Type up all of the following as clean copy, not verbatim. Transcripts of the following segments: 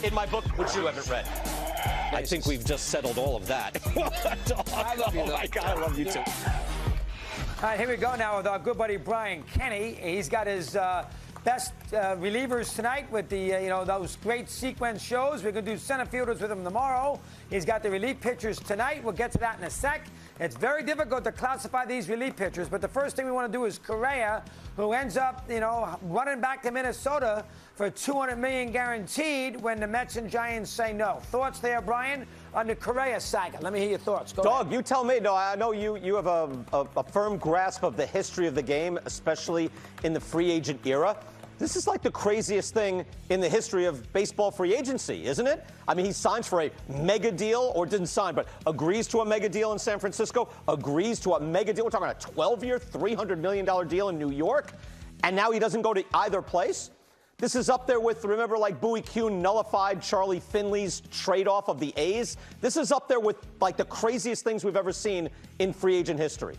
in my book, which you haven't read. I think we've just settled all of that. I love you, oh, my God, I love you, too. All right, here we go now with our good buddy Brian Kenny. He's got his best relievers tonight with the, those great sequence shows. We're going to do center fielders with him tomorrow. He's got the relief pitchers tonight. We'll get to that in a sec. It's very difficult to classify these relief pitchers, but the first thing we want to do is Correa, who ends up, running back to Minnesota for $200 million guaranteed when the Mets and Giants say no. Thoughts there, Brian, on the Correa saga? Let me hear your thoughts. Go Dog, ahead. you tell me. No, I know you have a firm grasp of the history of the game, especially in the free agent era. This is like the craziest thing in the history of baseball free agency, isn't it? I mean, he signs for a mega deal, or didn't sign, but agrees to a mega deal in San Francisco, agrees to a mega deal. We're talking about a 12-year, $300 million deal in New York, and now he doesn't go to either place? This is up there with, remember, like Bowie Kuhn nullified Charlie Finley's trade-off of the A's? This is up there with, like, the craziest things we've ever seen in free agent history.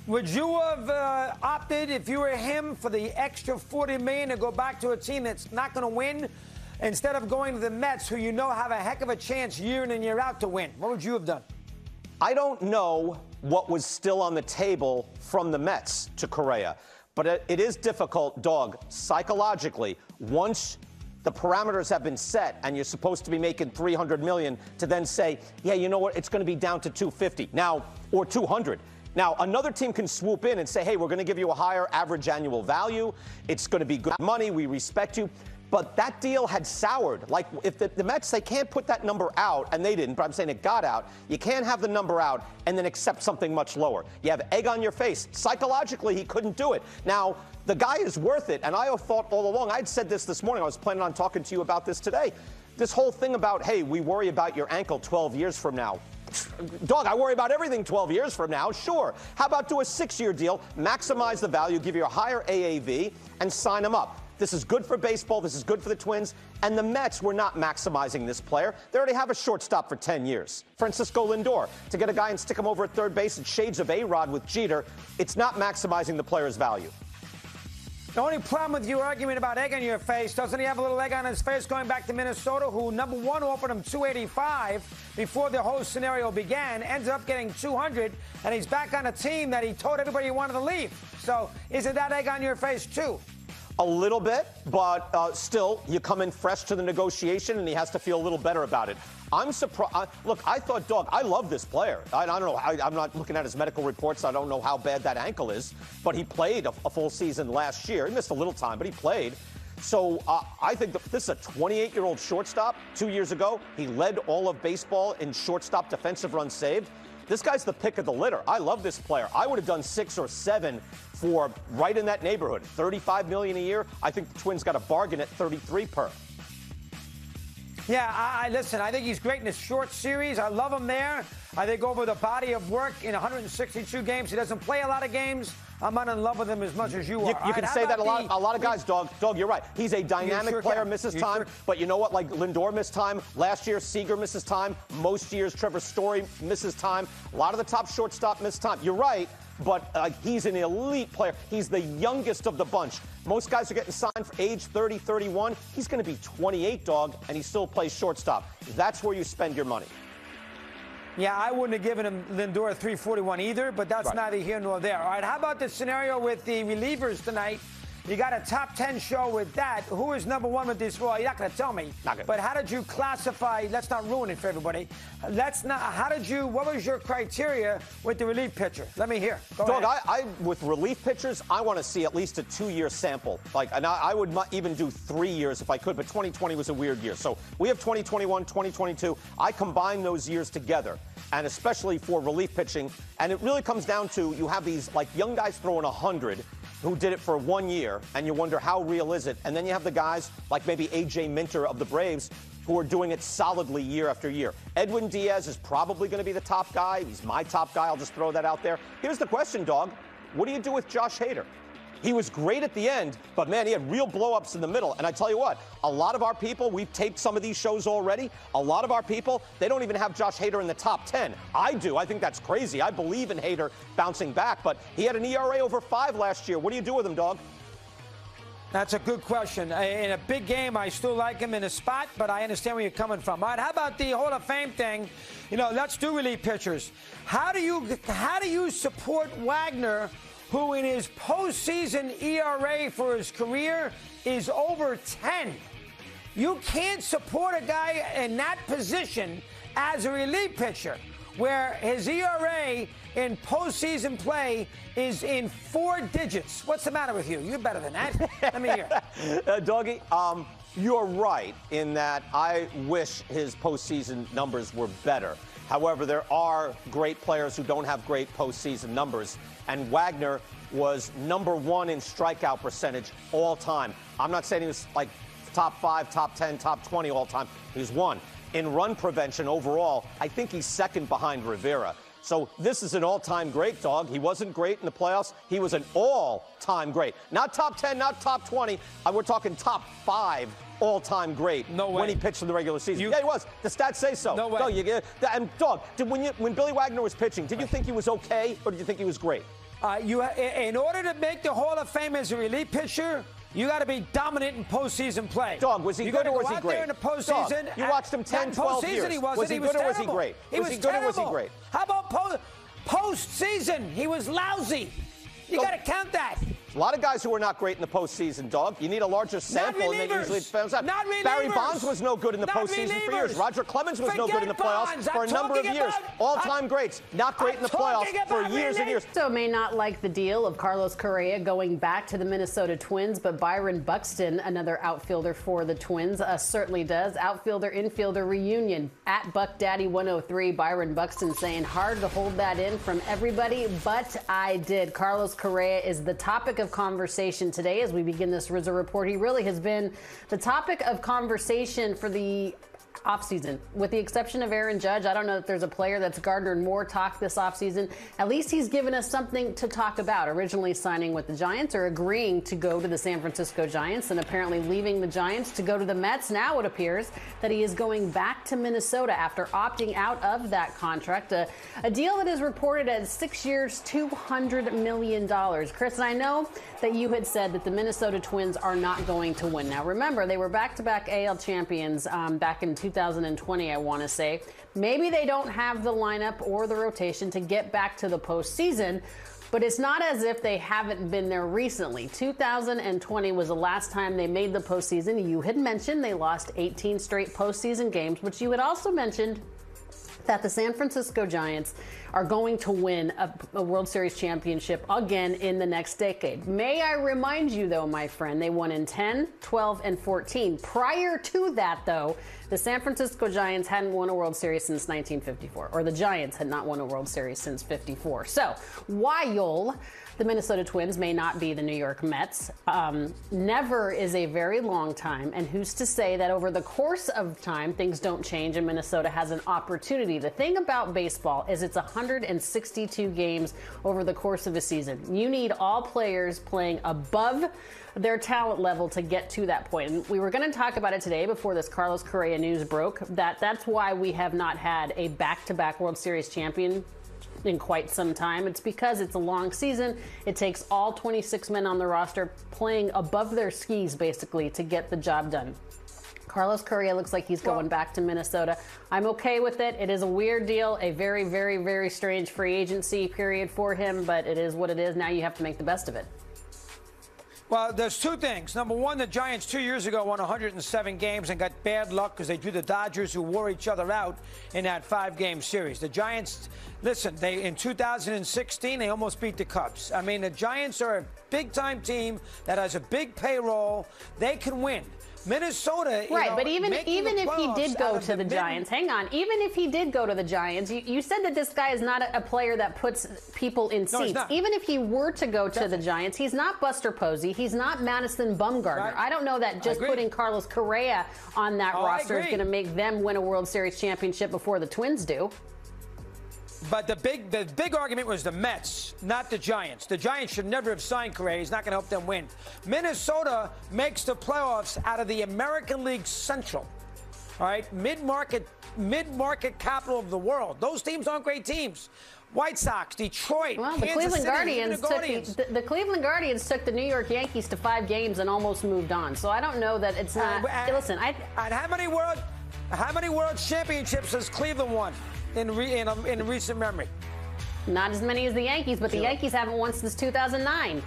Would you have opted, if you were him, for the extra $40 million to go back to a team that's not going to win, instead of going to the Mets, who you know have a heck of a chance year in and year out to win? What would you have done? I don't know what was still on the table from the Mets to Correa, but it is difficult, Dog, psychologically, once the parameters have been set and you're supposed to be making $300 million, to then say, yeah, you know what, it's going to be down to $250 now, or $200. Now, another team can swoop in and say, hey, we're going to give you a higher average annual value. It's going to be good money. We respect you. But that deal had soured. Like, if the Mets, they can't put that number out, and they didn't, but I'm saying it got out. You can't have the number out and then accept something much lower. You have egg on your face. Psychologically, he couldn't do it. Now, the guy is worth it, and I thought all along, I'd said this morning, I was planning on talking to you about this today. This whole thing about, hey, we worry about your ankle 12 years from now. Dog, I worry about everything 12 years from now, sure. How about do a 6-year deal, maximize the value, give you a higher AAV, and sign him up? This is good for baseball. This is good for the Twins. And the Mets were not maximizing this player. They already have a shortstop for 10 years, Francisco Lindor. To get a guy and stick him over at third base in shades of A-Rod with Jeter, it's not maximizing the player's value. The only problem with your argument about egg on your face, doesn't he have a little egg on his face going back to Minnesota, who, number one, offered him $285 before the whole scenario began, ends up getting $200, and he's back on a team that he told everybody he wanted to leave. So isn't that egg on your face, too? A little bit, but still, you come in fresh to the negotiation, and he has to feel a little better about it. I'm surprised. Look, I thought, Dog, I love this player. I don't know. I'm not looking at his medical reports. I don't know how bad that ankle is. But he played a full season last year. He missed a little time, but he played. So I think this is a 28-year-old shortstop. 2 years ago, he led all of baseball in shortstop defensive runs saved. This guy's the pick of the litter. I love this player. I would have done 6 or 7 for right in that neighborhood. $35 million a year. I think the Twins got a bargain at 33 per. Yeah, listen, I think he's great in his short series. I love him there. I think over the body of work in 162 games, he doesn't play a lot of games. I'm not in love with him as much as you are. You can say that a lot of guys, Dog, you're right. He's a dynamic player, misses time. But you know what? Like Lindor missed time. Last year, Seager misses time. Most years, Trevor Story misses time. A lot of the top shortstop miss time. You're right. But he's an elite player. He's the youngest of the bunch. Most guys are getting signed for age 30, 31. He's going to be 28, Dog, and he still plays shortstop. That's where you spend your money. Yeah, I wouldn't have given him Lindor 341 either, but that's neither here nor there. All right, how about the scenario with the relievers tonight? You got a top 10 show with that. Who is number one with this? Well, you're not going to tell me. But how did you classify? Let's not ruin it for everybody. What was your criteria with the relief pitcher? Let me hear. Go ahead. With relief pitchers, I want to see at least a 2-year sample. And I would not even do 3 years if I could, but 2020 was a weird year. So we have 2021, 2022. I combine those years together, and especially for relief pitching. And it really comes down to you have these like young guys throwing 100 who did it for 1 year, and you wonder how real is it. And then you have the guys like maybe A.J. Minter of the Braves who are doing it solidly year after year. Edwin Diaz is probably going to be the top guy. He's my top guy. I'll just throw that out there. Here's the question, Dog. What do you do with Josh Hader? He was great at the end, but, man, he had real blow-ups in the middle. And I tell you what, a lot of our people, we've taped some of these shows already. A lot of our people, they don't even have Josh Hader in the top 10. I do. I think that's crazy. I believe in Hader bouncing back. But he had an ERA over 5 last year. What do you do with him, Dog? That's a good question. In a big game, I still like him in a spot, but I understand where you're coming from. All right, how about the Hall of Fame thing? You know, let's do relief pitchers. How do you support Wagner, who in his postseason ERA for his career is over 10? You can't support a guy in that position as a relief pitcher, where his ERA in postseason play is in 4 digits. What's the matter with you? You're better than that. Let me hear. Doggy, you're right in that I wish his postseason numbers were better. However, there are great players who don't have great postseason numbers, and Wagner was #1 in strikeout percentage all time. I'm not saying he was like top 5, top 10, top 20 all time. He's 1. In run prevention overall, I think he's 2nd behind Rivera. So this is an all-time great, dog. He wasn't great in the playoffs. He was an all-time great. Not top 10, not top 20. We're talking top 5 all-time great. No way. When he pitched in the regular season. Yeah, he was. The stats say so. No way. And, dog, when Billy Wagner was pitching, did you think he was okay or did you think he was great? In order to make the Hall of Fame as a relief pitcher, you got to be dominant in postseason play. Dog, was he good or was he great? You got to go out there in the postseason. Dog, you watched him 10, 12 years. He wasn't. Was he good or was he great? Was he good or was he great? How about postseason? He was lousy. You got to count that. A lot of guys who are not great in the postseason, dog. You need a larger sample, and they usually bounce out. Not relievers. Barry Bonds was no good in the postseason for years. Roger Clemens was no good in the playoffs for a number of years. All-time greats, not great in the playoffs for years and years. So may not like the deal of Carlos Correa going back to the Minnesota Twins, but Byron Buxton, another outfielder for the Twins, certainly does. Outfielder-infielder reunion at Buck Daddy 103. Byron Buxton saying hard to hold that in from everybody, but I did. Carlos Correa is the topic of conversation today as we begin this Rizzo Report. He really has been the topic of conversation for the offseason, with the exception of Aaron Judge. I don't know if there's a player that's garnered more talk this offseason. At least he's given us something to talk about, originally signing with the Giants or agreeing to go to the San Francisco Giants and apparently leaving the Giants to go to the Mets. Now it appears that he is going back to Minnesota after opting out of that contract, a deal that is reported as 6 years, $200 million. Chris, and I know that you had said that the Minnesota Twins are not going to win. Now remember, they were back-to-back AL champions back in 2020, I want to say. Maybe they don't have the lineup or the rotation to get back to the postseason, but it's not as if they haven't been there recently. 2020 was the last time they made the postseason. You had mentioned they lost 18 straight postseason games, but you had also mentioned that the San Francisco Giants are going to win a World Series championship again in the next decade. May I remind you, though, my friend, they won in 10, 12, and 14. Prior to that, though, the San Francisco Giants hadn't won a World Series since 1954, or the Giants had not won a World Series since 54. So, while the Minnesota Twins may not be the New York Mets, never is a very long time, and who's to say that over the course of time things don't change and Minnesota has an opportunity. The thing about baseball is it's 162 games over the course of a season. You need all players playing above their talent level to get to that point. And we were going to talk about it today before this Carlos Correa news broke, that's why we have not had a back-to-back World Series champion in quite some time. It's because it's a long season. It takes all 26 men on the roster playing above their skis, basically, to get the job done. Carlos Correa looks like he's going back to Minnesota. I'm okay with it. It is a weird deal, a very, very, very strange free agency period for him, but it is what it is. Now you have to make the best of it. Well, there's two things. Number one, the Giants 2 years ago won 107 games and got bad luck because they drew the Dodgers, who wore each other out in that 5-game series. The Giants, listen, in 2016, they almost beat the Cubs. I mean, the Giants are a big-time team that has a big payroll. They can win. Minnesota, right, but even if he did go to the Giants, hang on, even if he did go to the Giants, you said that this guy is not a player that puts people in seats. Even if he were to go to the Giants, he's not Buster Posey, he's not Madison Bumgarner. Right. I don't know that just putting Carlos Correa on that roster is going to make them win a World Series championship before the Twins do. But the big argument was the Mets, not the Giants. The Giants should never have signed Correa. He's not going to help them win. Minnesota makes the playoffs out of the American League Central. All right, mid-market capital of the world. Those teams aren't great teams. White Sox, Detroit, well, the Kansas Cleveland City, Guardians the the Cleveland Guardians took the New York Yankees to 5 games and almost moved on. So I don't know that it's not. Listen, and how many world championships has Cleveland won in recent memory? Not as many as the Yankees, but the Yankees haven't won since 2009.